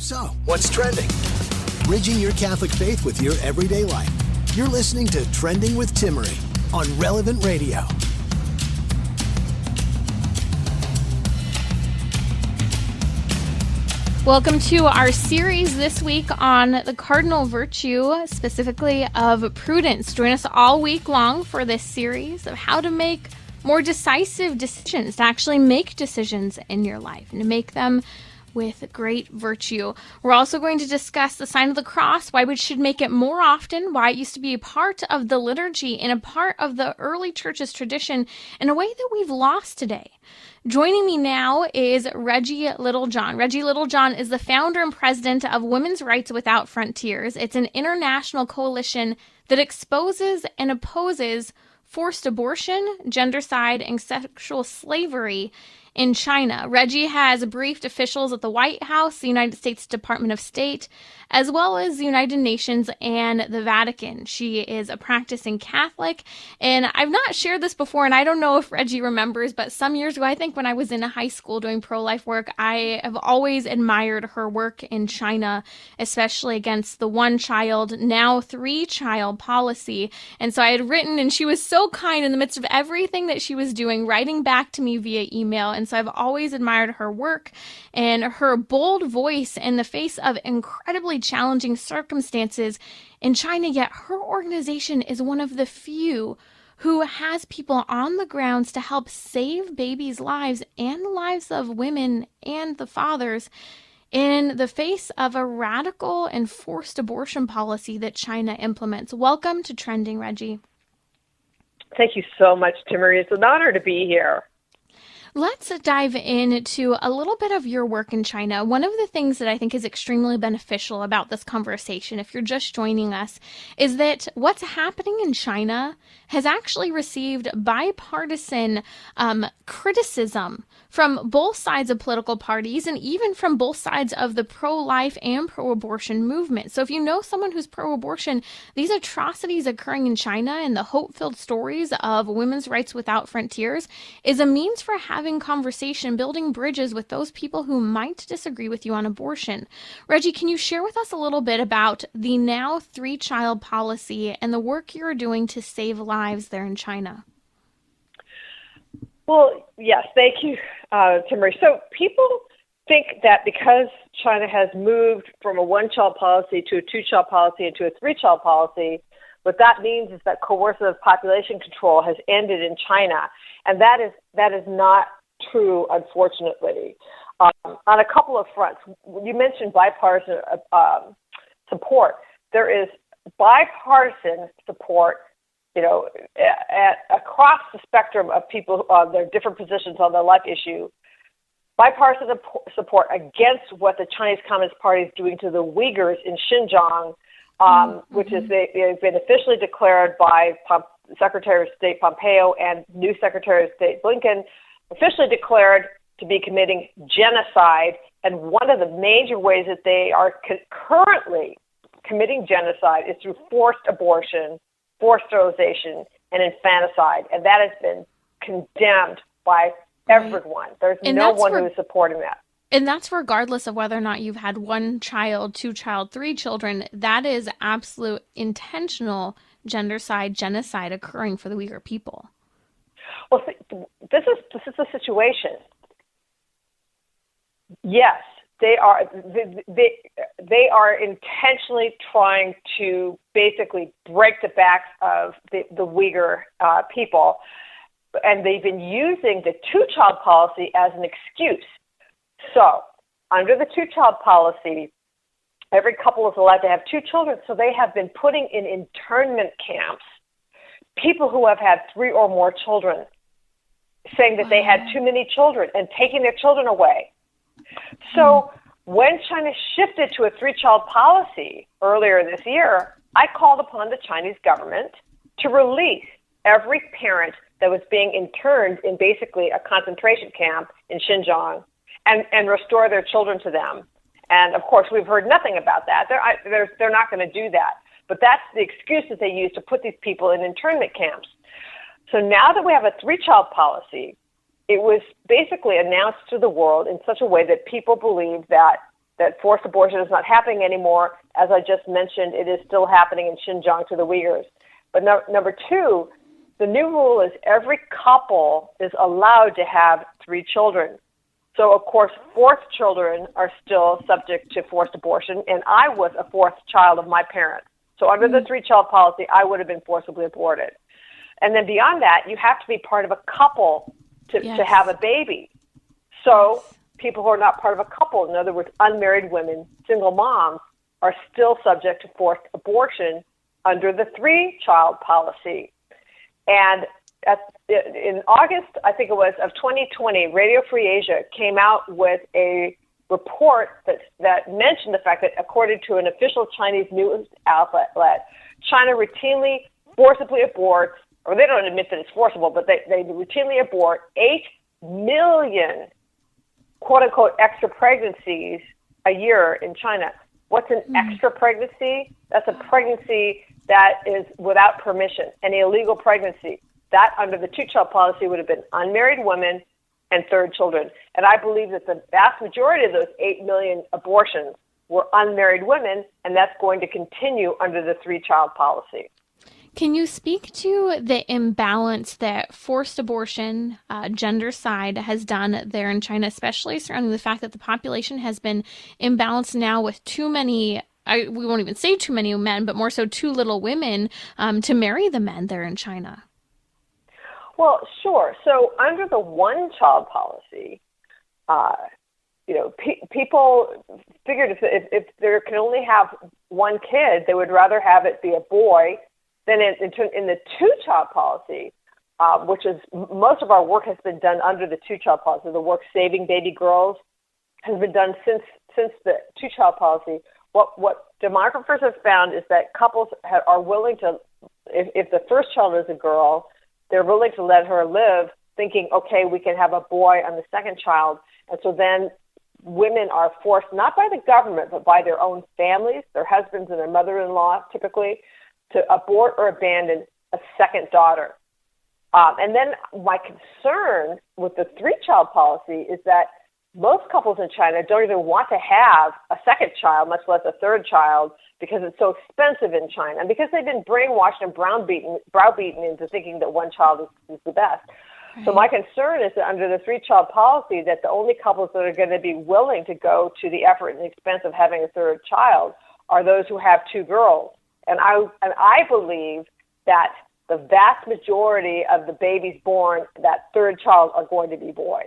So, what's trending? Bridging your Catholic faith with your everyday life. You're listening to Trending with Timmerie on Relevant Radio. Welcome to our series this week on the cardinal virtue, specifically of prudence. Join us all week long for this series of how to make more decisive decisions, to actually make decisions in your life and to make them with great virtue. We're also going to discuss the sign of the cross, why we should make it more often, why it used to be a part of the liturgy and a part of the early church's tradition in a way that we've lost today. Joining me now is Reggie Littlejohn. Reggie Littlejohn is the founder and president of Women's Rights Without Frontiers. It's an international coalition that exposes and opposes forced abortion, gendercide, and sexual slavery in China. Reggie has briefed officials at the White House, the United States Department of State, as well as the United Nations and the Vatican. She is a practicing Catholic, and I've not shared this before, and I don't know if Reggie remembers, but some years ago, I think when I was in high school doing pro-life work, I have always admired her work in China, especially against the one-child, now three-child policy. And so I had written, and she was so kind in the midst of everything that she was doing, writing back to me via email. And so I've always admired her work and her bold voice in the face of incredibly challenging circumstances in China, yet her organization is one of the few who has people on the grounds to help save babies' lives and the lives of women and the fathers in the face of a radical and forced abortion policy that China implements. Welcome to Trending, Reggie. Thank you so much, Timmerie. It's an honor to be here. Let's dive into a little bit of your work in China. One of the things that I think is extremely beneficial about this conversation, if you're just joining us, is that what's happening in China has actually received bipartisan criticism from both sides of political parties and even from both sides of the pro-life and pro-abortion movement. So if you know someone who's pro-abortion, these atrocities occurring in China and the hope-filled stories of Women's Rights Without Frontiers is a means for having conversation, building bridges with those people who might disagree with you on abortion. Reggie, can you share with us a little bit about the now three-child policy and the work you're doing to save lives there in China? Well, yes, thank you, Timmerie. So people think that because China has moved from a one-child policy to a two-child policy and to a three-child policy, what that means is that coercive population control has ended in China, and that is not true, unfortunately. On a couple of fronts, you mentioned bipartisan support. There is bipartisan support, across the spectrum of people, their different positions on the life issue. Bipartisan support against what the Chinese Communist Party is doing to the Uyghurs in Xinjiang, which is they've been officially declared by Secretary of State Pompeo and new Secretary of State Blinken, officially declared to be committing genocide. And one of the major ways that they are currently committing genocide is through forced abortion, forced sterilization, and infanticide. And that has been condemned by everyone. There's no one who is supporting that. And that's regardless of whether or not you've had one child, two child, three children. That is absolute intentional genocide occurring for the Uyghur people. Well, this is the situation. Yes, they are intentionally trying to basically break the backs of the Uyghur people, and they've been using the two-child policy as an excuse. So, under the two-child policy, every couple is allowed to have two children, so they have been putting in internment camps people who have had three or more children, saying that they had too many children and taking their children away. So when China shifted to a three-child policy earlier this year, I called upon the Chinese government to release every parent that was being interned in basically a concentration camp in Xinjiang and restore their children to them. And, of course, we've heard nothing about that. They're not going to do that. But that's the excuse that they use to put these people in internment camps. So now that we have a three-child policy, it was basically announced to the world in such a way that people believe that that forced abortion is not happening anymore. As I just mentioned, it is still happening in Xinjiang to the Uyghurs. But number two, the new rule is every couple is allowed to have 3 children. So, of course, 4th children are still subject to forced abortion, and I was a 4th child of my parents. So under the 3-child policy, I would have been forcibly aborted. And then beyond that, you have to be part of a couple to have a baby. So people who are not part of a couple, in other words, unmarried women, single moms, are still subject to forced abortion under the 3-child policy. And in August, I think it was, of 2020, Radio Free Asia came out with a report that mentioned the fact that, according to an official Chinese news outlet, China routinely forcibly aborts, or they don't admit that it's forcible, but they routinely abort 8 million, quote-unquote, extra pregnancies a year in China. What's an extra pregnancy? That's a pregnancy that is without permission, an illegal pregnancy. That, under the 2-child policy, would have been unmarried women and 3rd children. And I believe that the vast majority of those 8 million abortions were unmarried women, and that's going to continue under the 3-child policy. Can you speak to the imbalance that forced abortion, gender side, has done there in China, especially surrounding the fact that the population has been imbalanced now with too many, we won't even say too many men, but more so too little women to marry the men there in China? Well, sure. So under the 1-child policy, people figured if there can only have one kid, they would rather have it be a boy. Then in the 2-child policy, which is most of our work has been done under the 2-child policy. The work saving baby girls has been done since the 2-child policy. What demographers have found is that couples are willing to, if the first child is a girl, they're willing to let her live, thinking, okay, we can have a boy on the second child. And so then women are forced, not by the government, but by their own families, their husbands and their mother-in-law typically, to abort or abandon a second daughter. And then my concern with the 3-child policy is that most couples in China don't even want to have a second child, much less a 3rd child, because it's so expensive in China, and because they've been brainwashed and browbeaten into thinking that 1 child is the best. Right. So my concern is that under the 3-child policy, that the only couples that are going to be willing to go to the effort and the expense of having a 3rd child are those who have 2 girls. And I believe that the vast majority of the babies born that 3rd child are going to be boys.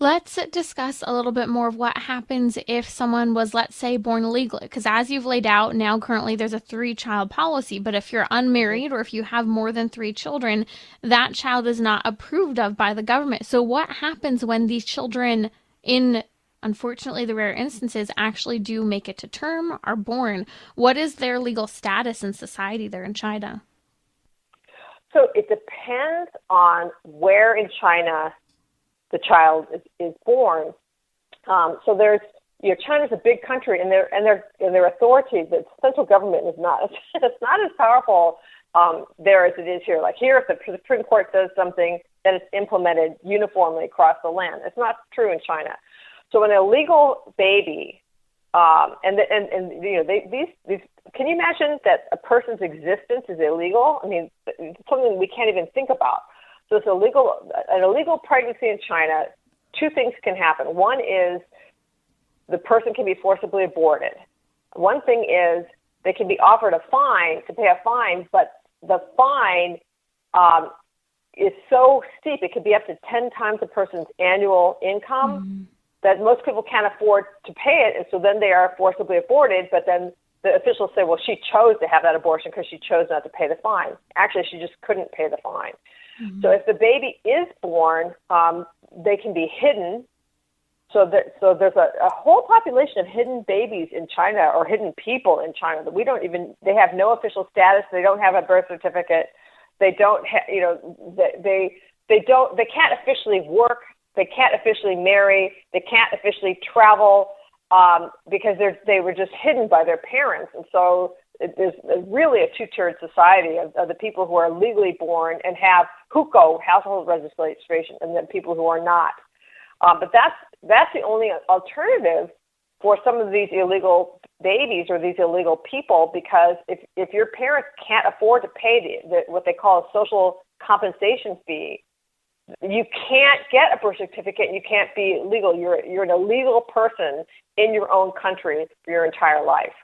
Let's discuss a little bit more of what happens if someone was, let's say, born illegally. Because as you've laid out, now currently there's a 3-child policy. But if you're unmarried or if you have more than 3 children, that child is not approved of by the government. So what happens when these children, in unfortunately the rare instances, actually do make it to term, are born? What is their legal status in society there in China? So it depends on where in China the child is born. So there's, China's a big country, and their authorities, the central government is not, it's not as powerful there as it is here. Like here, if the Supreme Court does something, then it's implemented uniformly across the land. It's not true in China. So an illegal baby, these, can you imagine that a person's existence is illegal? I mean, it's something we can't even think about. So it's an illegal pregnancy in China. 2 things can happen. One is the person can be forcibly aborted. One thing is they can be offered a fine, to pay a fine, but the fine is so steep, it could be up to 10 times a person's annual income, that most people can't afford to pay it, and so then they are forcibly aborted, but then the officials say, well, she chose to have that abortion because she chose not to pay the fine. Actually, she just couldn't pay the fine. So if the baby is born, they can be hidden. So there's a whole population of hidden babies in China, or hidden people in China, that they have no official status. They don't have a birth certificate. They don't they can't officially work. They can't officially marry. They can't officially travel because they were just hidden by their parents. And so there's really a 2-tiered society of the people who are legally born and have hukou, household registration, and then people who are not. But that's the only alternative for some of these illegal babies or these illegal people, because if your parents can't afford to pay what they call a social compensation fee, you can't get a birth certificate and you can't be legal. You're an illegal person in your own country for your entire life.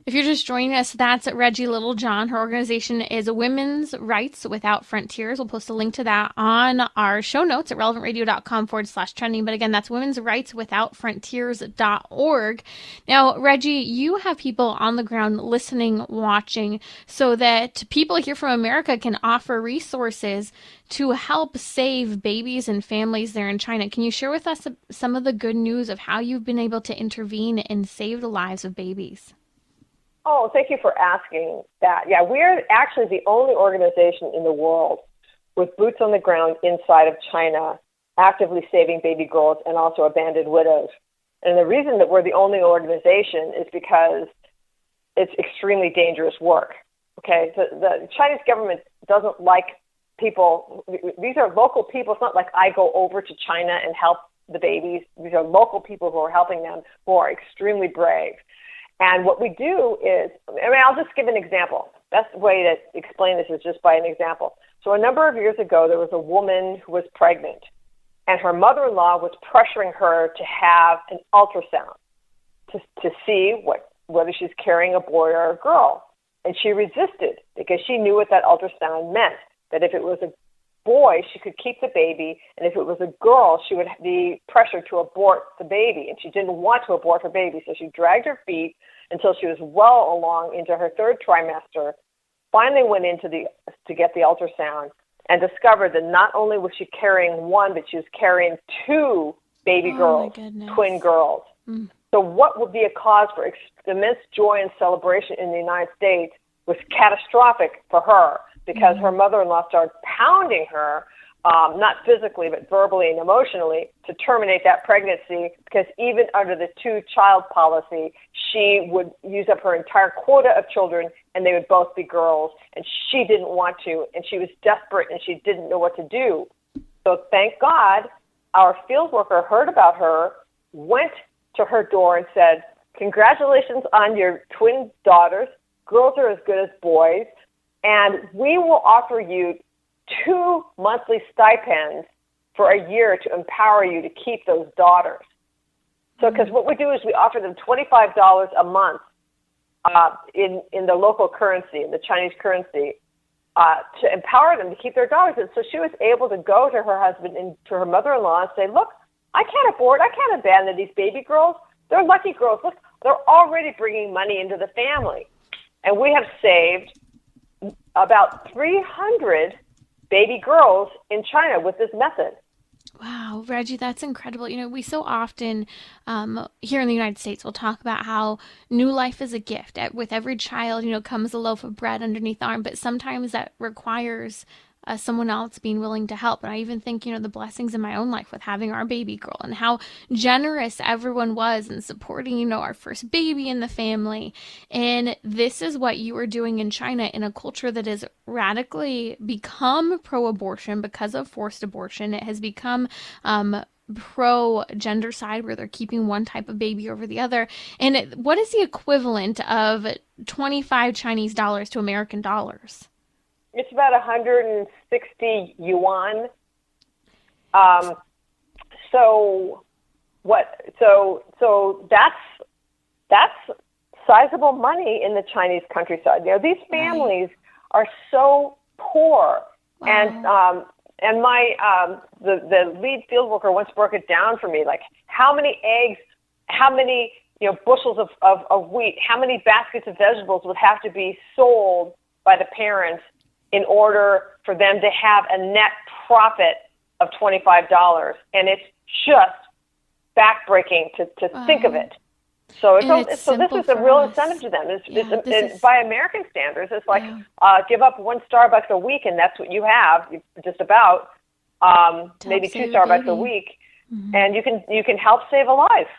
If you're just joining us, that's Reggie Littlejohn. Her organization is Women's Rights Without Frontiers. We'll post a link to that on our show notes at relevantradio.com/trending. But again, that's Women's Rights Without Frontiers.org. Now, Reggie, you have people on the ground listening, watching, so that people here from America can offer resources to help save babies and families there in China. Can you share with us some of the good news of how you've been able to intervene and save the lives of babies? Oh, thank you for asking that. Yeah, we're actually the only organization in the world with boots on the ground inside of China, actively saving baby girls and also abandoned widows. And the reason that we're the only organization is because it's extremely dangerous work. Okay, the Chinese government doesn't like people. These are local people. It's not like I go over to China and help the babies. These are local people who are helping them, who are extremely brave. And what we do is, I'll just give an example. Best way to explain this is just by an example. So a number of years ago, there was a woman who was pregnant, and her mother-in-law was pressuring her to have an ultrasound to see whether she's carrying a boy or a girl. And she resisted because she knew what that ultrasound meant, that if it was a boy, she could keep the baby, and if it was a girl, she would be pressured to abort the baby, and she didn't want to abort her baby, so she dragged her feet until she was well along into her third trimester, finally went in to get the ultrasound, and discovered that not only was she carrying one, but she was carrying two baby girls, twin girls. Mm. So what would be a cause for immense joy and celebration in the United States was catastrophic for her, because her mother-in-law started pounding her, not physically, but verbally and emotionally, to terminate that pregnancy, because even under the two-child policy, she would use up her entire quota of children, and they would both be girls, and she didn't want to, and she was desperate, and she didn't know what to do. So thank God, our field worker heard about her, went to her door and said, "Congratulations on your twin daughters. Girls are as good as boys. And we will offer you 2 monthly stipends for a year to empower you to keep those daughters." So, because what we do is we offer them $25 a month in the local currency, in the Chinese currency, to empower them to keep their daughters. And so she was able to go to her husband and to her mother-in-law and say, "Look, I can't abort, I can't abandon these baby girls. They're lucky girls. Look, they're already bringing money into the family." And we have saved about 300 baby girls in China with this method. Wow, Reggie, that's incredible. You know, we so often here in the United States will talk about how new life is a gift. With every child, comes a loaf of bread underneath the arm, but sometimes that requires someone else being willing to help. And I even think, the blessings in my own life with having our baby girl and how generous everyone was in supporting, our first baby in the family. And this is what you are doing in China, in a culture that has radically become pro-abortion because of forced abortion. It has become pro-gender side, where they're keeping one type of baby over the other. And what is the equivalent of 25 Chinese dollars to American dollars? It's about 160 yuan. So that's sizable money in the Chinese countryside. These families are so poor, wow. And my the lead field worker once broke it down for me, like how many eggs, how many bushels of wheat, how many baskets of vegetables would have to be sold by the parents in order for them to have a net profit of $25. And it's just backbreaking to think of it. So this is a real incentive to them. By American standards, it's like give up one Starbucks a week, and that's what you have, just about, maybe 2 Starbucks a week, and you can help save a life.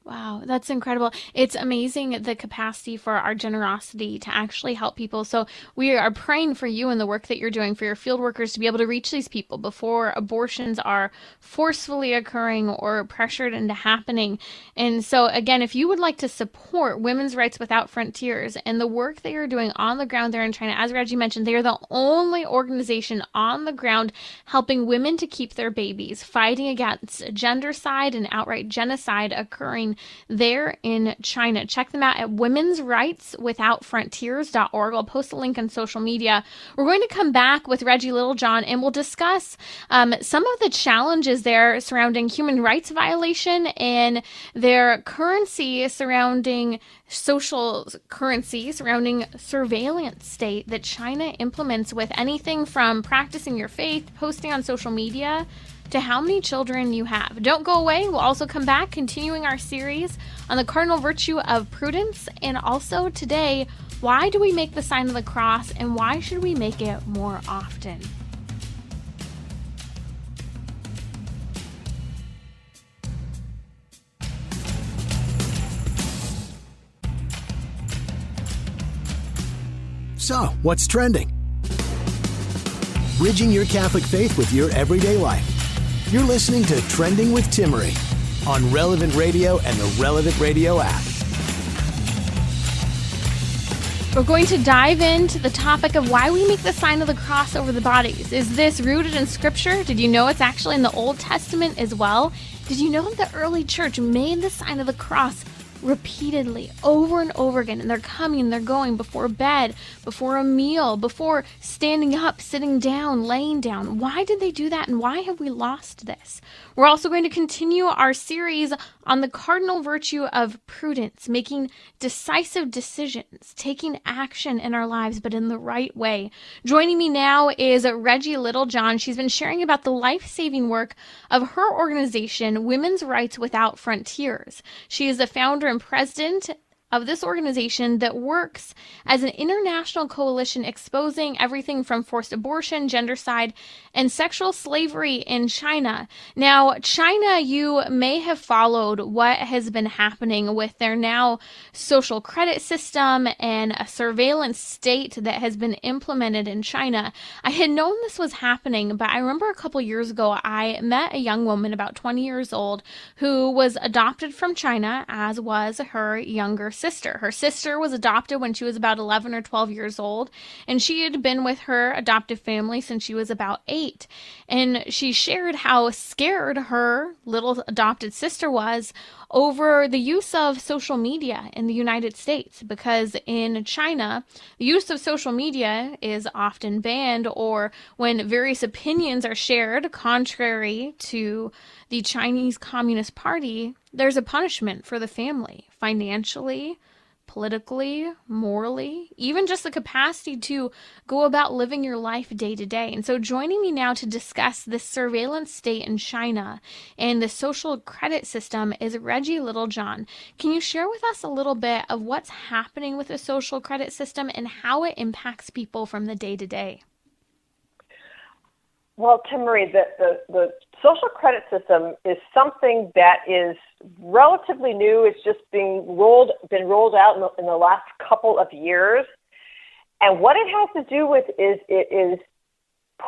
Wow, that's incredible. It's amazing the capacity for our generosity to actually help people. So we are praying for you and the work that you're doing for your field workers to be able to reach these people before abortions are forcefully occurring or pressured into happening. And so again, if you would like to support Women's Rights Without Frontiers and the work that you're doing on the ground there in China, as Reggie mentioned, they are the only organization on the ground helping women to keep their babies, fighting against gendercide and outright genocide occurring there in China. Check them out at womensrightswithoutfrontiers.org. I'll post a link on social media. We're going to come back with Reggie Littlejohn and we'll discuss some of the challenges there surrounding human rights violation and their currency surrounding social currency surrounding surveillance state that China implements with anything from practicing your faith, posting on social media, to how many children you have. Don't go away. We'll also come back, continuing our series on the cardinal virtue of prudence. And also today, why do we make the sign of the cross and why should we make it more often? So, what's trending? Bridging your Catholic faith with your everyday life. You're listening to Trending with Timmerie on Relevant Radio and the Relevant Radio app. We're going to dive into the topic of why we make the sign of the cross over the bodies. Is this rooted in Scripture? Did you know it's actually in the Old Testament as well? Did you know the early church made the sign of the cross repeatedly over and over again, and they're coming and they're going before bed, before a meal, before standing up, sitting down, laying down? Why did they do that, and why have we lost this? We're also going to continue our series on the cardinal virtue of prudence, making decisive decisions, taking action in our lives, but in the right way. Joining me now is Reggie Littlejohn. She's been sharing about the life-saving work of her organization, Women's Rights Without Frontiers. She is the founder and president of this organization that works as an international coalition exposing everything from forced abortion, gendercide, and sexual slavery in China. Now, China, you may have followed what has been happening with their now social credit system and a surveillance state that has been implemented in China. I had known this was happening, but I remember a couple years ago, I met a young woman about 20 years old who was adopted from China, as was her younger sister. Her sister was adopted when she was about 11 or 12 years old, and she had been with her adoptive family since she was about 8. And she shared how scared her little adopted sister was over the use of social media in the United States, because in China, the use of social media is often banned, or when various opinions are shared contrary to the Chinese Communist Party, there's a punishment for the family, financially, politically, morally, even just the capacity to go about living your life day to day. And so joining me now to discuss this surveillance state in China and the social credit system is Reggie Littlejohn. Can you share with us a little bit of what's happening with the social credit system and how it impacts people from the day to day? Well, Timmerie, the social credit system is something that is relatively new. It's just been rolled out in the last couple of years. And what it has to do with is it is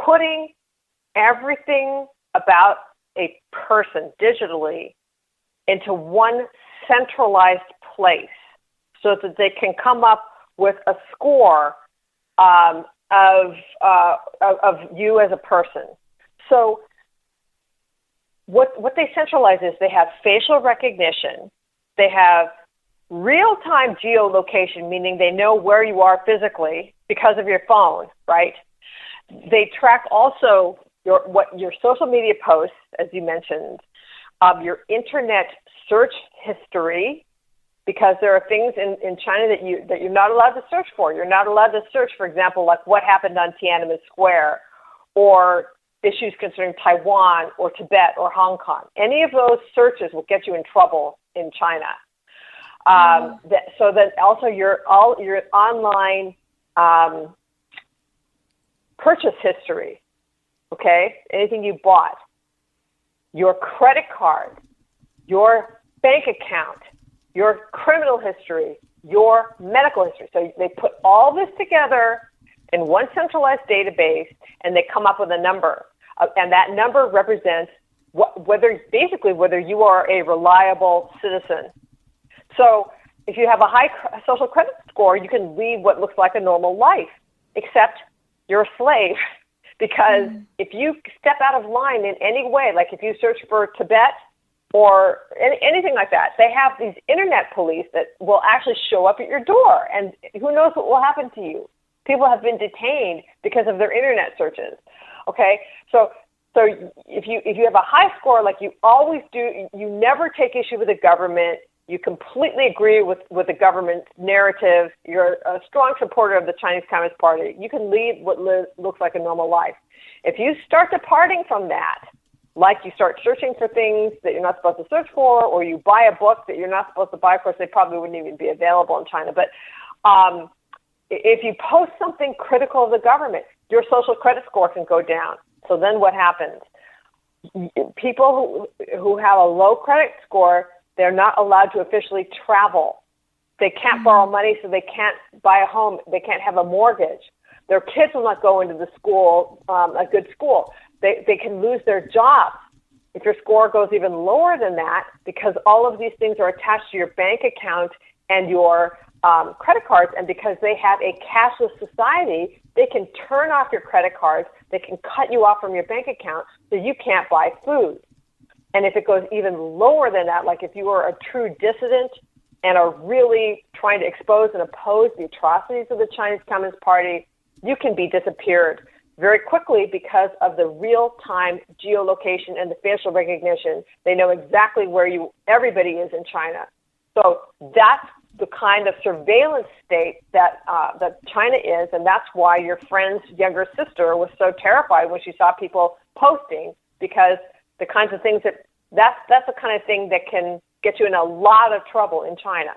putting everything about a person digitally into one centralized place so that they can come up with a score of you as a person. So what they centralize is they have facial recognition, they have real-time geolocation, meaning they know where you are physically because of your phone, right? They track also your social media posts, as you mentioned, your internet search history, because there are things in China that you're not allowed to search for. You're not allowed to search, for example, like what happened on Tiananmen Square, or issues concerning Taiwan or Tibet or Hong Kong. Any of those searches will get you in trouble in China. So that also your online purchase history, okay, anything you bought, your credit card, your bank account, your criminal history, your medical history. So they put all this together in one centralized database, and they come up with a number. And that number represents whether you are a reliable citizen. So if you have a high social credit score, you can lead what looks like a normal life, except you're a slave. Because if you step out of line in any way, like if you search for Tibet or anything like that, they have these internet police that will actually show up at your door, and who knows what will happen to you. People have been detained because of their internet searches. Okay, so if you have a high score, like you always do, you never take issue with the government. You completely agree with the government's narrative. You're a strong supporter of the Chinese Communist Party. You can lead what looks like a normal life. If you start departing from that, like you start searching for things that you're not supposed to search for, or you buy a book that you're not supposed to buy, of course, they probably wouldn't even be available in China. But if you post something critical of the government, your social credit score can go down. So then what happens? People who have a low credit score, they're not allowed to officially travel. They can't borrow money, so they can't buy a home. They can't have a mortgage. Their kids will not go into the school, a good school. They can lose their jobs if your score goes even lower than that, because all of these things are attached to your bank account and your credit cards. And because they have a cashless society, they can turn off your credit cards. They can cut you off from your bank account so you can't buy food. And if it goes even lower than that, like if you are a true dissident and are really trying to expose and oppose the atrocities of the Chinese Communist Party, you can be disappeared very quickly because of the real-time geolocation and the facial recognition. They know exactly where everybody is in China. So that's the kind of surveillance state that China is, and that's why your friend's younger sister was so terrified when she saw people posting, because the kinds of things that's the kind of thing that can get you in a lot of trouble in China.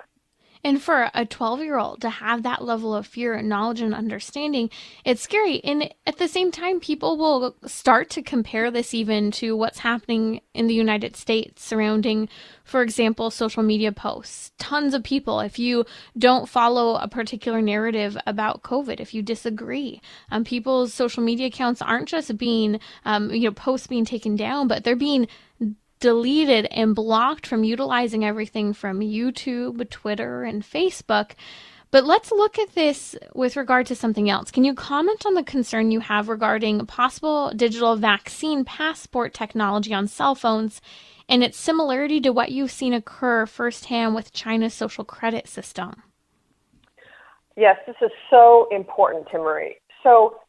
And for a 12-year-old to have that level of fear, knowledge, and understanding, it's scary. And at the same time, people will start to compare this even to what's happening in the United States surrounding, for example, social media posts. Tons of people, if you don't follow a particular narrative about COVID, if you disagree, people's social media accounts aren't just being, posts being taken down, but they're being deleted and blocked from utilizing everything from YouTube, Twitter, and Facebook. But let's look at this with regard to something else. Can you comment on the concern you have regarding possible digital vaccine passport technology on cell phones and its similarity to what you've seen occur firsthand with China's social credit system? Yes, this is so important, Timmerie. So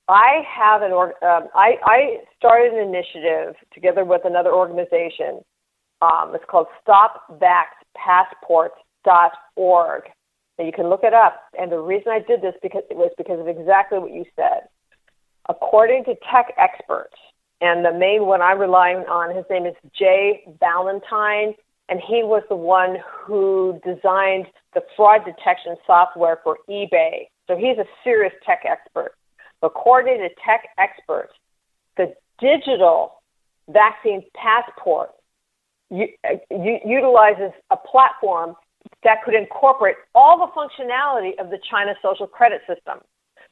I have I started an initiative together with another organization. It's called StopVaxPassports.org. And you can look it up. And the reason I did this was because of exactly what you said. According to tech experts, and the main one I'm relying on, his name is Jay Valentine, and he was the one who designed the fraud detection software for eBay. So he's a serious tech expert. According to tech experts, the digital vaccine passport utilizes a platform that could incorporate all the functionality of the China social credit system.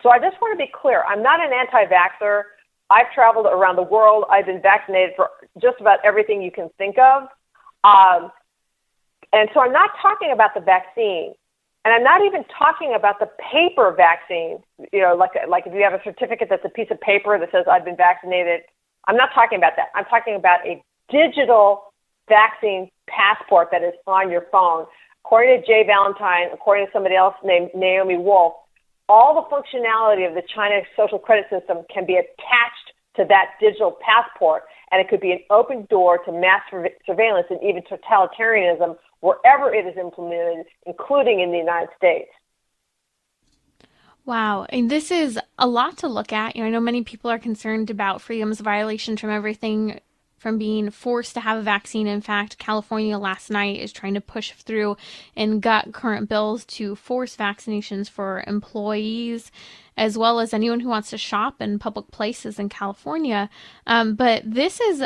So I just want to be clear. I'm not an anti-vaxxer. I've traveled around the world. I've been vaccinated for just about everything you can think of. And so I'm not talking about the vaccine. And I'm not even talking about the paper vaccine, like if you have a certificate that's a piece of paper that says I've been vaccinated. I'm not talking about that. I'm talking about a digital vaccine passport that is on your phone. According to Jay Valentine, according to somebody else named Naomi Wolf, all the functionality of the China social credit system can be attached to that digital passport, and it could be an open door to mass surveillance and even totalitarianism wherever it is implemented, including in the United States. Wow. And this is a lot to look at. I know many people are concerned about freedoms violations from everything from being forced to have a vaccine. In fact, California last night is trying to push through and gut current bills to force vaccinations for employees, as well as anyone who wants to shop in public places in California. But this is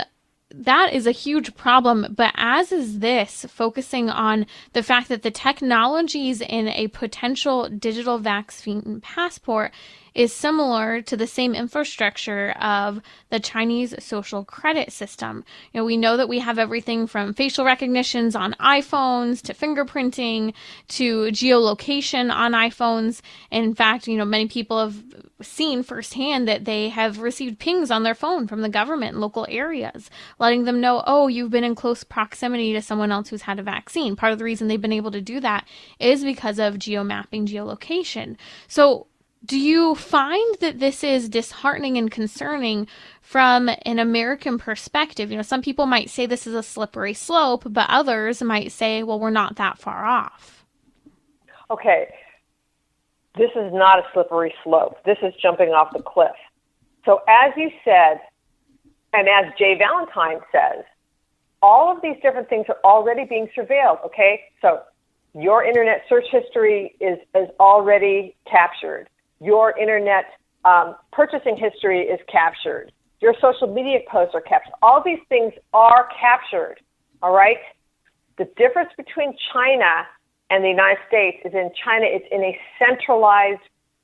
that is a huge problem, but as is this, focusing on the fact that the technologies in a potential digital vaccine passport is similar to the same infrastructure of the Chinese social credit system. We know that we have everything from facial recognitions on iPhones to fingerprinting to geolocation on iPhones. And in fact, many people have seen firsthand that they have received pings on their phone from the government in local areas, letting them know, oh, you've been in close proximity to someone else who's had a vaccine. Part of the reason they've been able to do that is because of geomapping, geolocation. So do you find that this is disheartening and concerning from an American perspective? Some people might say this is a slippery slope, but others might say, well, we're not that far off. Okay. This is not a slippery slope. This is jumping off the cliff. So as you said, and as Jay Valentine says, all of these different things are already being surveilled, okay? So your internet search history is already captured. Your internet purchasing history is captured. Your social media posts are captured. All these things are captured, all right? The difference between China and the United States is in China, it's in a centralized,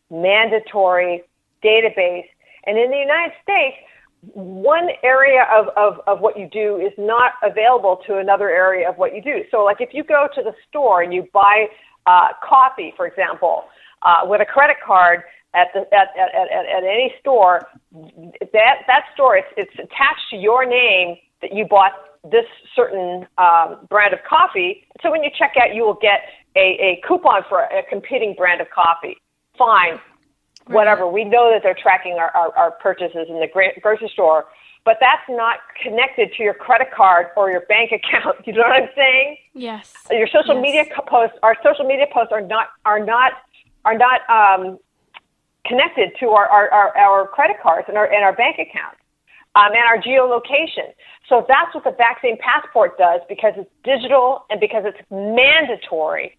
mandatory database. And in the United States, one area of what you do is not available to another area of what you do. So like if you go to the store and you buy coffee, for example, with a credit card at any store, that store, it's attached to your name that you bought this certain brand of coffee. So when you check out, you will get a coupon for a competing brand of coffee. Fine, whatever. We know that they're tracking our purchases in the grocery store, but that's not connected to your credit card or your bank account. You know what I'm saying? Yes. Your social media posts, our social media posts are not connected to our credit cards and our bank accounts. And our geolocation. So that's what the vaccine passport does, because it's digital and because it's mandatory,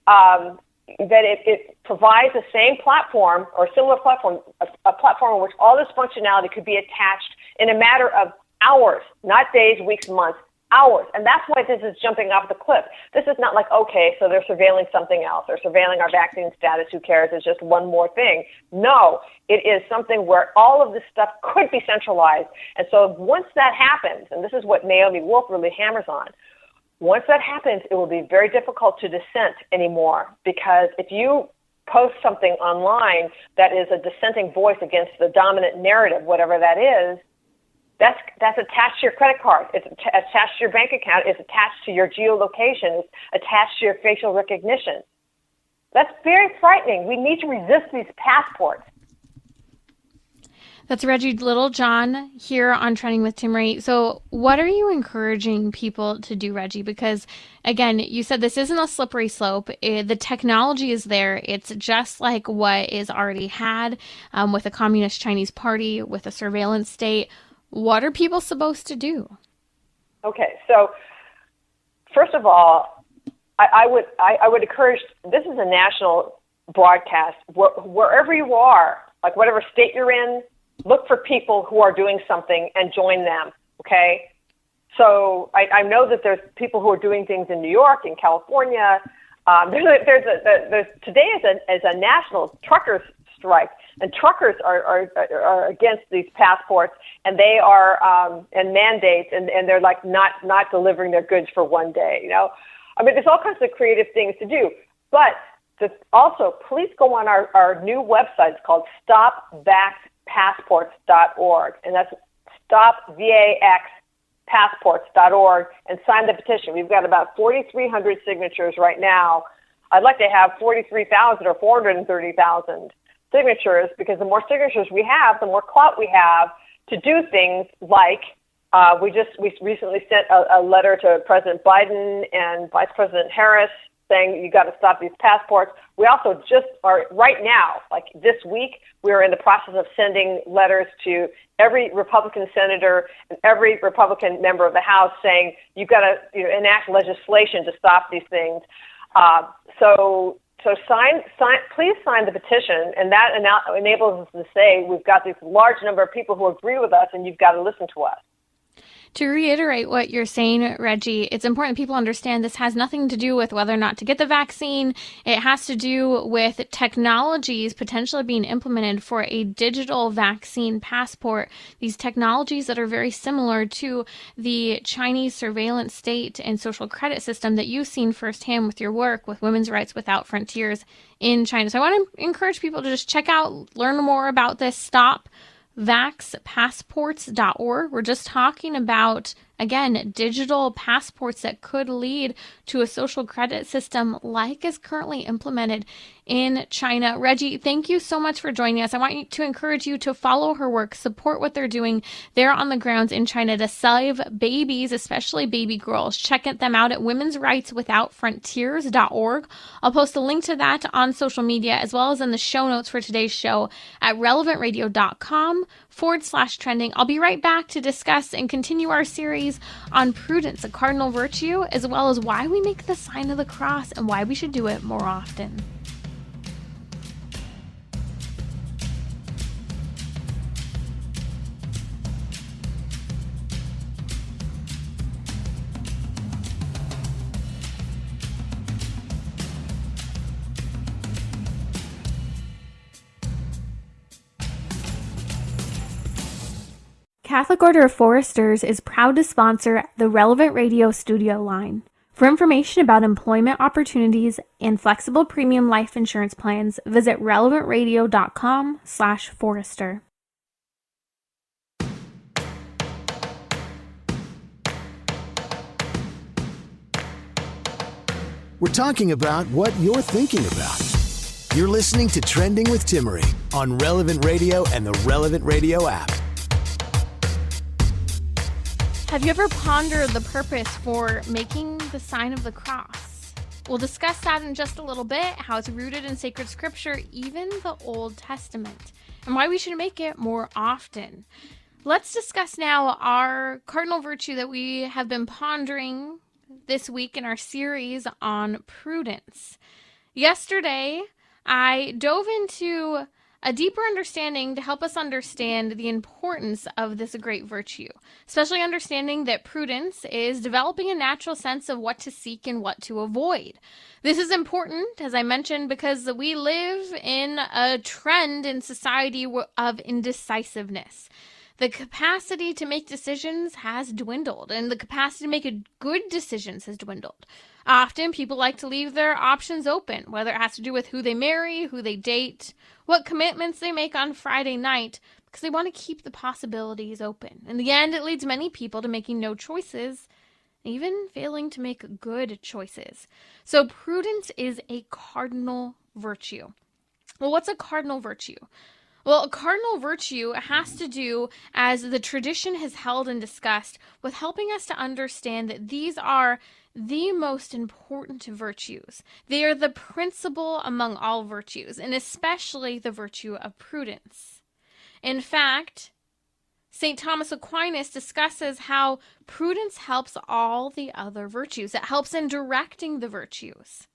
that it provides the same platform or similar platform, a platform in which all this functionality could be attached in a matter of hours, not days, weeks, months, hours. And that's why this is jumping off the cliff. This is not like, okay, so they're surveilling something else. They're surveilling our vaccine status. Who cares? It's just one more thing. No, it is something where all of this stuff could be centralized. And so once that happens, and this is what Naomi Wolf really hammers on, once that happens, it will be very difficult to dissent anymore, because if you post something online that is a dissenting voice against the dominant narrative, whatever that is, that's attached to your credit card. It's attached to your bank account. It's attached to your geolocation. It's attached to your facial recognition. That's very frightening. We need to resist these passports. That's Reggie Littlejohn here on Trending with Timmerie. So what are you encouraging people to do, Reggie? Because, again, you said this isn't a slippery slope. The technology is there. It's just like what is already had with the Communist Chinese Party, with a surveillance state. What are people supposed to do? Okay, so first of all, I would encourage, this is a national broadcast. Wherever you are, like whatever state you're in, look for people who are doing something and join them, okay? So I know that there's people who are doing things in New York, in California. Today is a national truckers strike, and truckers are against these passports, and they are and mandates, and they're like not delivering their goods for one day. I mean, there's all kinds of creative things to do, but also please go on our new website. It's called StopVaxPassports.org, and that's StopVaxPassports.org, and sign the petition. We've got about 4,300 signatures right now. I'd like to have 43,000 or 430,000 signatures, because the more signatures we have, the more clout we have to do things like we recently sent a letter to President Biden and Vice President Harris saying you got to stop these passports. We also just are right now, like this week, we are in the process of sending letters to every Republican senator and every Republican member of the House saying you've got to enact legislation to stop these things. So please sign the petition, and that enables us to say we've got this large number of people who agree with us, and you've got to listen to us. To reiterate what you're saying, Reggie, it's important people understand this has nothing to do with whether or not to get the vaccine. It has to do with technologies potentially being implemented for a digital vaccine passport. These technologies that are very similar to the Chinese surveillance state and social credit system that you've seen firsthand with your work with Women's Rights Without Frontiers in China. So I want to encourage people to just check out, learn more about this. Stop vaxpassports.org. We're just talking about, again, digital passports that could lead to a social credit system like is currently implemented in China. Reggie, thank you so much for joining us. I want to encourage you to follow her work, support what they're doing there on the grounds in China to save babies, especially baby girls. Check them out at womensrightswithoutfrontiers.org. I'll post a link to that on social media as well as in the show notes for today's show at relevantradio.com/trending. I'll be right back to discuss and continue our series on prudence, a cardinal virtue, as well as why we make the sign of the cross and why we should do it more often. Catholic Order of Foresters is proud to sponsor the Relevant Radio studio line. For information about employment opportunities and flexible premium life insurance plans, visit relevantradio.com/forester. We're talking about what you're thinking about. You're listening to Trending with Timmerie on Relevant Radio and the Relevant Radio app. Have you ever pondered the purpose for making the sign of the cross? We'll discuss that in just a little bit, how it's rooted in sacred scripture, even the Old Testament, and why we should make it more often. Let's discuss now our cardinal virtue that we have been pondering this week in our series on prudence. Yesterday, I dove into a deeper understanding to help us understand the importance of this great virtue, especially understanding that prudence is developing a natural sense of what to seek and what to avoid. This is important, as I mentioned, because we live in a trend in society of indecisiveness. The capacity to make decisions has dwindled, and the capacity to make good decisions has dwindled. Often, people like to leave their options open, whether it has to do with who they marry, who they date, what commitments they make on Friday night, because they want to keep the possibilities open. In the end, it leads many people to making no choices, even failing to make good choices. So prudence is a cardinal virtue. Well, what's a cardinal virtue? Well, a cardinal virtue has to do, as the tradition has held and discussed, with helping us to understand that these are the most important virtues. They are the principal among all virtues, and especially the virtue of prudence. In fact, St. Thomas Aquinas discusses how prudence helps all the other virtues. It helps in directing the virtues.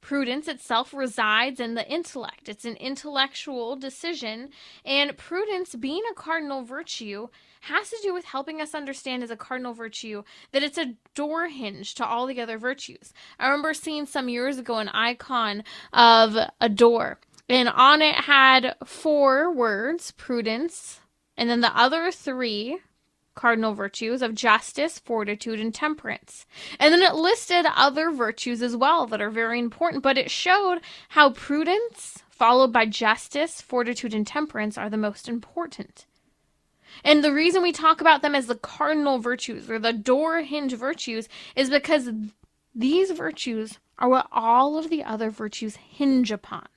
Prudence itself resides in the intellect. It's an intellectual decision, and prudence, being a cardinal virtue, has to do with helping us understand as a cardinal virtue that it's a door hinge to all the other virtues. I remember seeing some years ago an icon of a door, and on it had 4 words, prudence, and then the other 3 cardinal virtues of justice, fortitude, and temperance. And then it listed other virtues as well that are very important, but it showed how prudence, followed by justice, fortitude, and temperance, are the most important. And the reason we talk about them as the cardinal virtues or the door hinge virtues is because these virtues are what all of the other virtues hinge upon.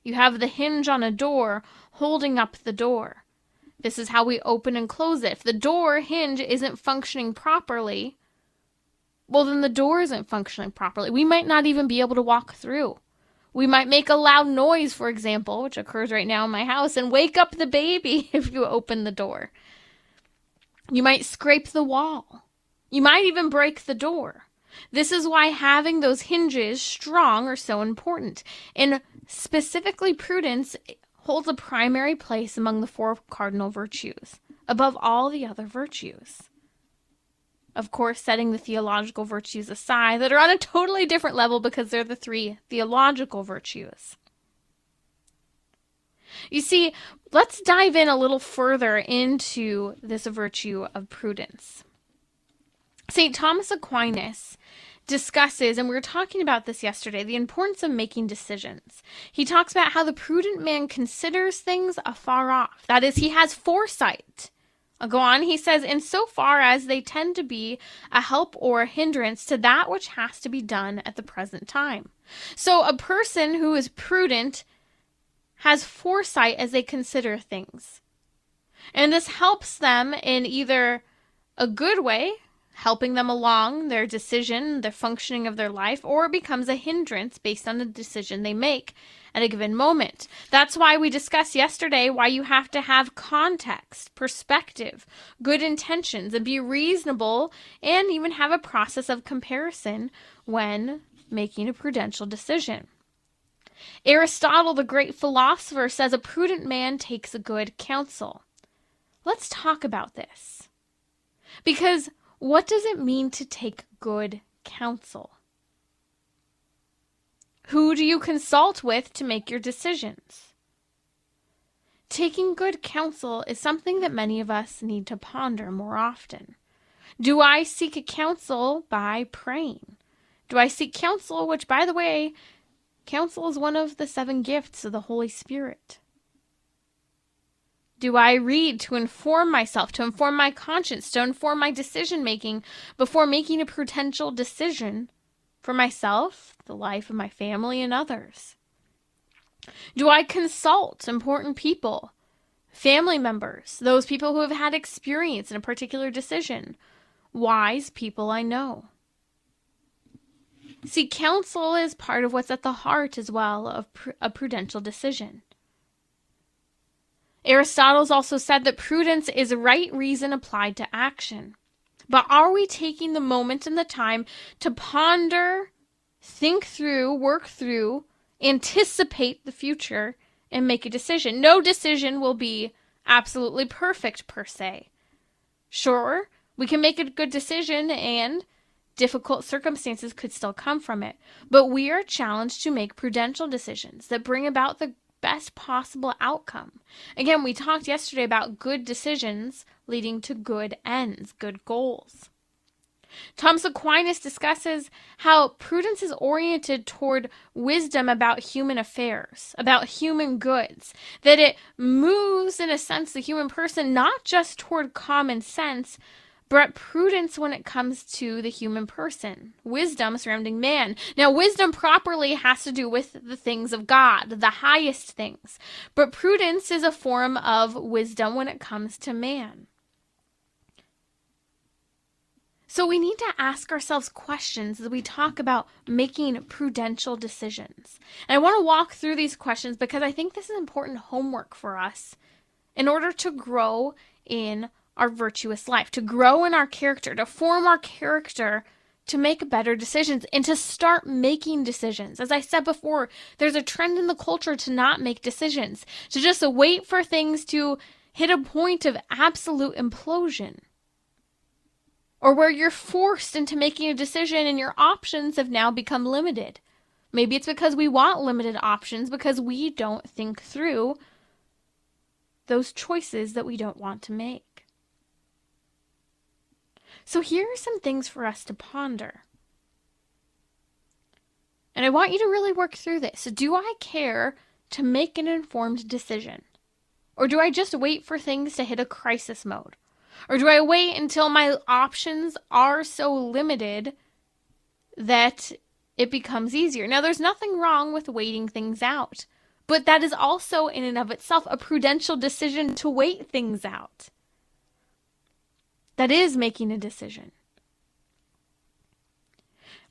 You have the hinge on a door holding up the door. This is how we open and close it. If the door hinge isn't functioning properly, well, then the door isn't functioning properly. We might not even be able to walk through. We might make a loud noise, for example, which occurs right now in my house, and wake up the baby if you open the door. You might scrape the wall. You might even break the door. This is why having those hinges strong are so important. And specifically, prudence holds a primary place among the 4 cardinal virtues, above all the other virtues. Of course, setting the theological virtues aside that are on a totally different level because they're the 3 theological virtues. You see, let's dive in a little further into this virtue of prudence. St. Thomas Aquinas discusses, and we were talking about this yesterday, the importance of making decisions. He talks about how the prudent man considers things afar off. That is, he has foresight. I'll go on. He says, insofar as they tend to be a help or a hindrance to that which has to be done at the present time. So a person who is prudent has foresight as they consider things. And this helps them in either a good way, helping them along their decision, the functioning of their life, or it becomes a hindrance based on the decision they make at a given moment. That's why we discussed yesterday why you have to have context, perspective, good intentions, and be reasonable, and even have a process of comparison when making a prudential decision. Aristotle, the great philosopher, says a prudent man takes a good counsel. Let's talk about this. Because what does it mean to take good counsel? Who do you consult with to make your decisions? Taking good counsel is something that many of us need to ponder more often. Do I seek counsel by praying? Do I seek counsel, which, by the way, counsel is one of the 7 gifts of the Holy Spirit? Do I read to inform myself, to inform my conscience, to inform my decision-making before making a prudential decision for myself, the life of my family, and others? Do I consult important people, family members, those people who have had experience in a particular decision, wise people I know? See, counsel is part of what's at the heart as well of a prudential decision. Aristotle's also said that prudence is right reason applied to action. But are we taking the moment and the time to ponder, think through, work through, anticipate the future, and make a decision? No decision will be absolutely perfect per se. Sure, we can make a good decision and difficult circumstances could still come from it, but we are challenged to make prudential decisions that bring about the best possible outcome. Again, we talked yesterday about good decisions leading to good ends, good goals. Thomas Aquinas discusses how prudence is oriented toward wisdom about human affairs, about human goods, that it moves, in a sense, the human person not just toward common sense, but prudence when it comes to the human person, wisdom surrounding man. Now, wisdom properly has to do with the things of God, the highest things. But prudence is a form of wisdom when it comes to man. So we need to ask ourselves questions as we talk about making prudential decisions. And I want to walk through these questions because I think this is important homework for us in order to grow in our virtuous life, to grow in our character, to form our character, to make better decisions, and to start making decisions. As I said before, there's a trend in the culture to not make decisions, to just wait for things to hit a point of absolute implosion, or where you're forced into making a decision and your options have now become limited. Maybe it's because we want limited options because we don't think through those choices that we don't want to make. So here are some things for us to ponder. And I want you to really work through this. Do I care to make an informed decision? Or do I just wait for things to hit a crisis mode? Or do I wait until my options are so limited that it becomes easier? Now, there's nothing wrong with waiting things out, but that is also in and of itself a prudential decision to wait things out. That is making a decision.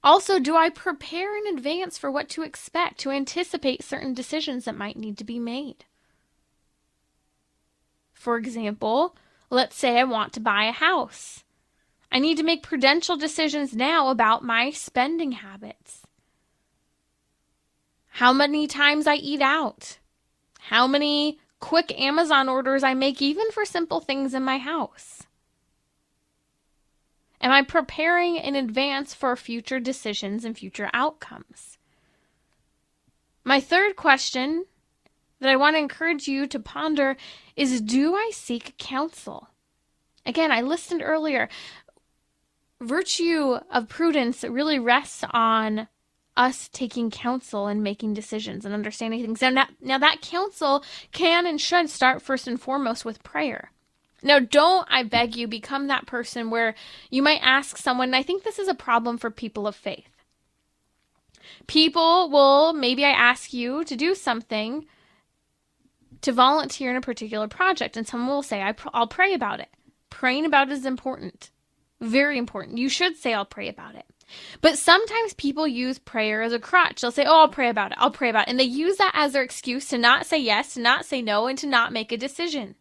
Also, do I prepare in advance for what to expect, to anticipate certain decisions that might need to be made? For example, let's say I want to buy a house. I need to make prudential decisions now about my spending habits. How many times I eat out. How many quick Amazon orders I make even for simple things in my house. Am I preparing in advance for future decisions and future outcomes? My third question that I want to encourage you to ponder is, do I seek counsel? Again, I listened earlier. Virtue of prudence really rests on us taking counsel and making decisions and understanding things. Now that counsel can and should start first and foremost with prayer. Now, don't, I beg you, become that person where you might ask someone, and I think this is a problem for people of faith. People will, maybe I ask you to do something, to volunteer in a particular project, and someone will say, I'll pray about it. Praying about it is important. Very important. You should say, I'll pray about it. But sometimes people use prayer as a crutch. They'll say, oh, I'll pray about it. I'll pray about it. And they use that as their excuse to not say yes, to not say no, and to not make a decision.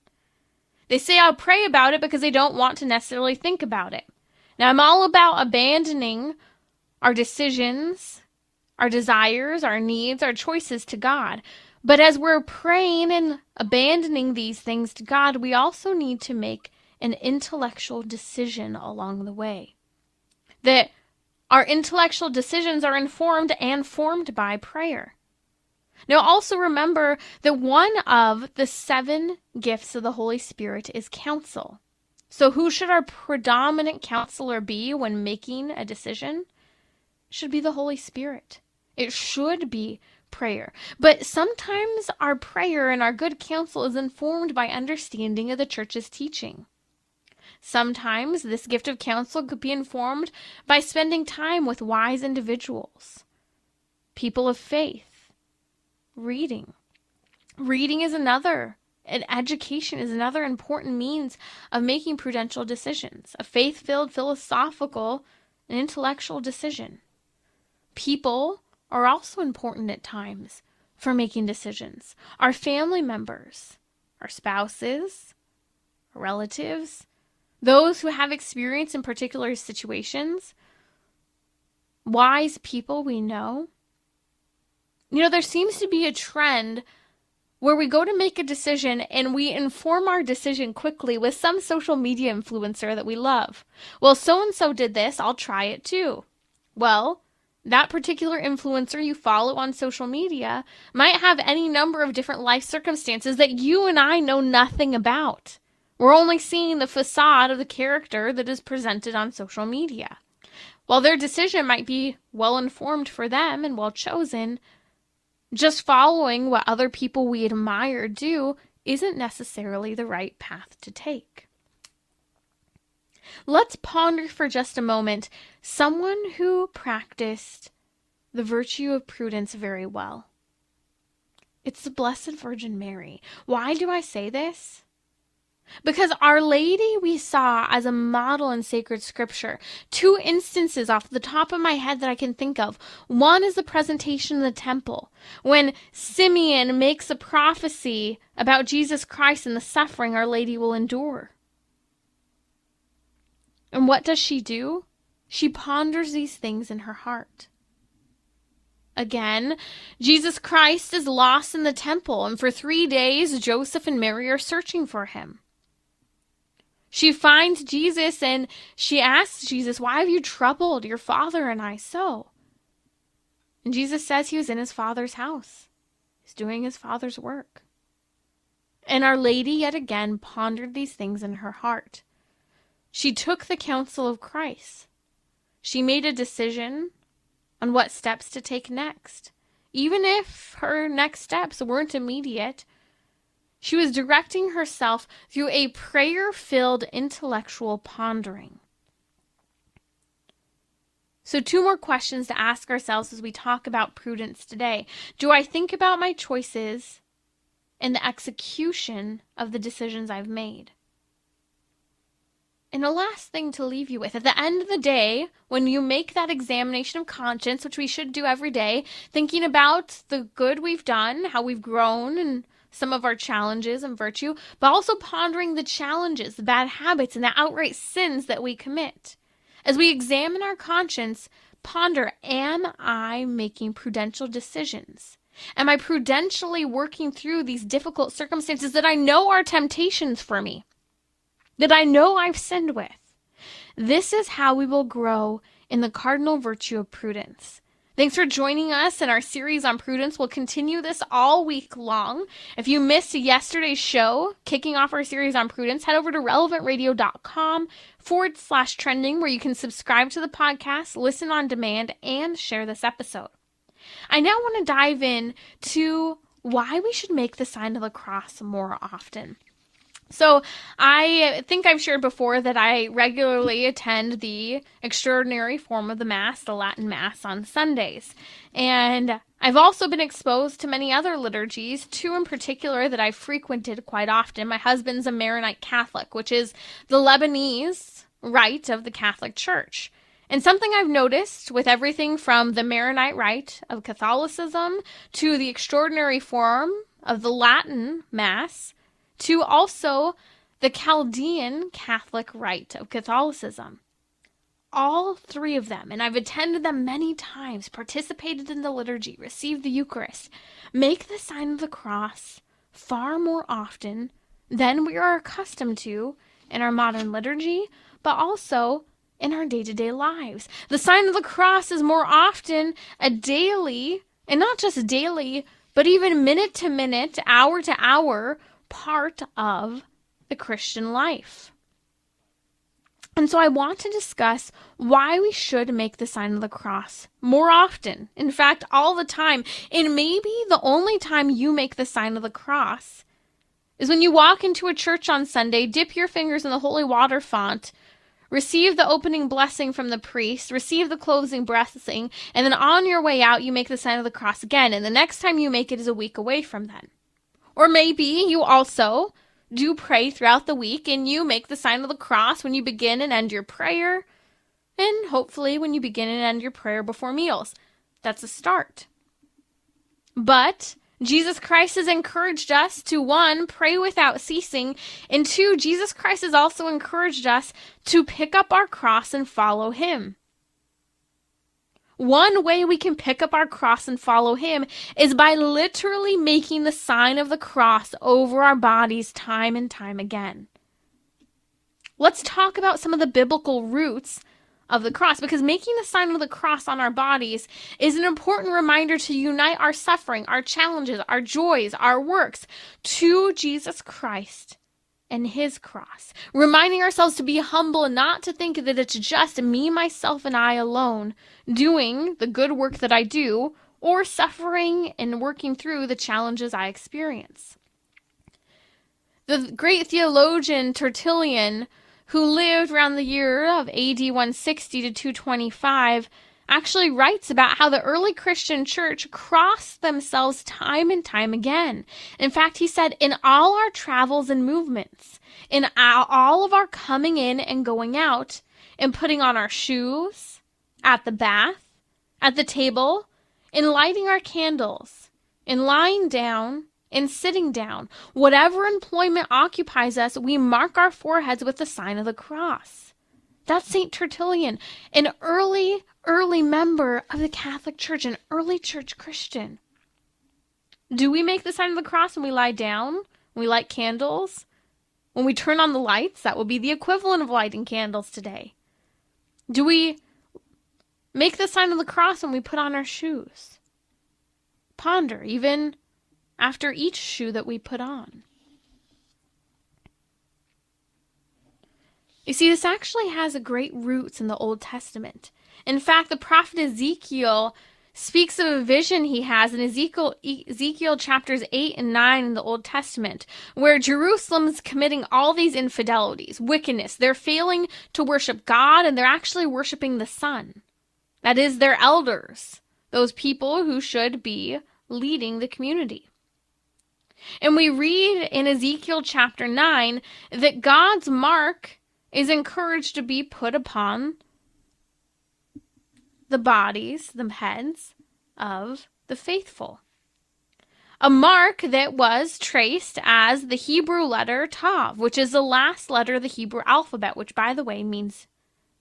They say, I'll pray about it because they don't want to necessarily think about it. Now, I'm all about abandoning our decisions, our desires, our needs, our choices to God. But as we're praying and abandoning these things to God, we also need to make an intellectual decision along the way. That our intellectual decisions are informed and formed by prayer. Now, also remember that one of the 7 gifts of the Holy Spirit is counsel. So who should our predominant counselor be when making a decision? It should be the Holy Spirit. It should be prayer. But sometimes our prayer and our good counsel is informed by understanding of the church's teaching. Sometimes this gift of counsel could be informed by spending time with wise individuals, people of faith. Reading is another, and education is another important means of making prudential decisions, a faith-filled, philosophical, and intellectual decision. People are also important at times for making decisions. Our family members, our spouses, our relatives, those who have experience in particular situations, wise people we know. You know, there seems to be a trend where we go to make a decision and we inform our decision quickly with some social media influencer that we love. Well, so-and-so did this, I'll try it too. Well, that particular influencer you follow on social media might have any number of different life circumstances that you and I know nothing about. We're only seeing the facade of the character that is presented on social media. While their decision might be well-informed for them and well-chosen, just following what other people we admire do isn't necessarily the right path to take. Let's ponder for just a moment someone who practiced the virtue of prudence very well. It's the Blessed Virgin Mary. Why do I say this? Because Our Lady we saw as a model in sacred scripture. 2 instances off the top of my head that I can think of. One is the presentation in the temple, when Simeon makes a prophecy about Jesus Christ and the suffering Our Lady will endure. And what does she do? She ponders these things in her heart. Again, Jesus Christ is lost in the temple, and for 3 days, Joseph and Mary are searching for him. She finds Jesus and she asks Jesus, why have you troubled your father and I so? And Jesus says he was in his Father's house. He's doing his Father's work. And Our Lady yet again pondered these things in her heart. She took the counsel of Christ. She made a decision on what steps to take next. Even if her next steps weren't immediate, she was directing herself through a prayer-filled intellectual pondering. So 2 more questions to ask ourselves as we talk about prudence today. Do I think about my choices and the execution of the decisions I've made? And the last thing to leave you with, at the end of the day, when you make that examination of conscience, which we should do every day, thinking about the good we've done, how we've grown, and some of our challenges and virtue, but also pondering the challenges, the bad habits, and the outright sins that we commit. As we examine our conscience, ponder, am I making prudential decisions? Am I prudentially working through these difficult circumstances that I know are temptations for me, that I know I've sinned with? This is how we will grow in the cardinal virtue of prudence. Thanks for joining us in our series on prudence. We'll continue this all week long. If you missed yesterday's show, kicking off our series on prudence, head over to relevantradio.com/trending, where you can subscribe to the podcast, listen on demand, and share this episode. I now want to dive in to why we should make the sign of the cross more often. So I think I've shared before that I regularly attend the extraordinary form of the Mass, the Latin Mass, on Sundays. And I've also been exposed to many other liturgies, two in particular that I've frequented quite often. My husband's a Maronite Catholic, which is the Lebanese rite of the Catholic Church. And something I've noticed with everything from the Maronite rite of Catholicism to the extraordinary form of the Latin Mass to also the Chaldean Catholic rite of Catholicism. All three of them, and I've attended them many times, participated in the liturgy, received the Eucharist, make the sign of the cross far more often than we are accustomed to in our modern liturgy, but also in our day-to-day lives. The sign of the cross is more often a daily, and not just daily, but even minute to minute, hour to hour, part of the Christian life. And so I want to discuss why we should make the sign of the cross more often. In fact, all the time. And maybe the only time you make the sign of the cross is when you walk into a church on Sunday, dip your fingers in the holy water font, receive the opening blessing from the priest, receive the closing blessing, and then on your way out, you make the sign of the cross again. And the next time you make it is a week away from then. Or maybe you also do pray throughout the week and you make the sign of the cross when you begin and end your prayer, and hopefully when you begin and end your prayer before meals. That's a start. But Jesus Christ has encouraged us to, 1, pray without ceasing, and 2, Jesus Christ has also encouraged us to pick up our cross and follow him. One way we can pick up our cross and follow him is by literally making the sign of the cross over our bodies time and time again. Let's talk about some of the biblical roots of the cross, because making the sign of the cross on our bodies is an important reminder to unite our suffering, our challenges, our joys, our works to Jesus Christ and his cross, reminding ourselves to be humble and not to think that it's just me, myself, and I alone doing the good work that I do, or suffering and working through the challenges I experience. The great theologian Tertullian, who lived around the year of AD 160 to 225, actually writes about how the early Christian church crossed themselves time and time again. In fact, he said, in all our travels and movements, in all of our coming in and going out, in putting on our shoes, at the bath, at the table, in lighting our candles, in lying down, in sitting down, whatever employment occupies us, we mark our foreheads with the sign of the cross. That's St. Tertullian, an early member of the Catholic Church, an early church Christian. Do we make the sign of the cross when we lie down, when we light candles, when we turn on the lights? That would be the equivalent of lighting candles today. Do we make the sign of the cross when we put on our shoes? Ponder, even after each shoe that we put on. You see, this actually has a great roots in the Old Testament. In fact, the prophet Ezekiel speaks of a vision he has in Ezekiel chapters 8 and 9 in the Old Testament, where Jerusalem is committing all these infidelities, wickedness. They're failing to worship God, and they're actually worshiping the sun. That is, their elders, those people who should be leading the community. And we read in Ezekiel chapter 9 that God's mark is encouraged to be put upon the bodies, the heads of the faithful. A mark that was traced as the Hebrew letter Tav, which is the last letter of the Hebrew alphabet, which, by the way, means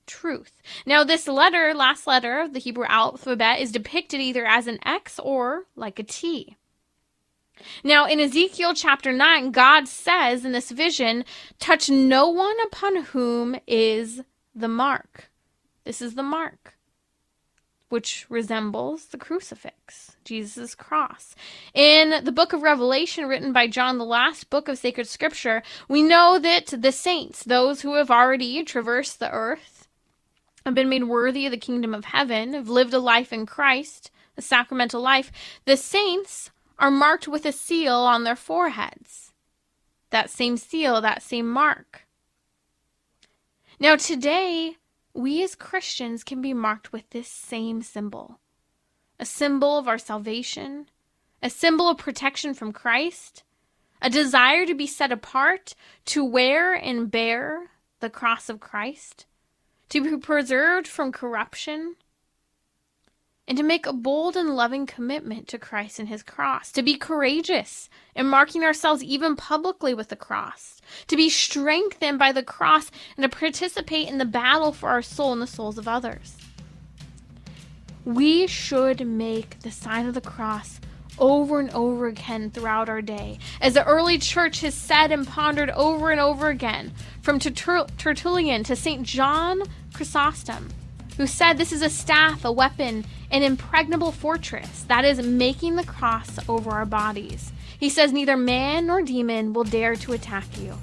truth. Now, this letter, last letter of the Hebrew alphabet, is depicted either as an X or like a T. Now, in Ezekiel chapter 9, God says in this vision, touch no one upon whom is the mark. This is the mark, which resembles the crucifix, Jesus' cross. In the book of Revelation, written by John, the last book of sacred scripture, we know that the saints, those who have already traversed the earth, have been made worthy of the kingdom of heaven, have lived a life in Christ, a sacramental life. The saints are marked with a seal on their foreheads. That same seal, that same mark. Now today, we as Christians can be marked with this same symbol. A symbol of our salvation, a symbol of protection from Christ, a desire to be set apart, to wear and bear the cross of Christ, to be preserved from corruption, and to make a bold and loving commitment to Christ and his cross, to be courageous in marking ourselves even publicly with the cross, to be strengthened by the cross, and to participate in the battle for our soul and the souls of others. We should make the sign of the cross over and over again throughout our day, as the early church has said and pondered over and over again, from Tertullian to St. John Chrysostom, who said this is a staff, a weapon, an impregnable fortress, that is, making the cross over our bodies. He says neither man nor demon will dare to attack you.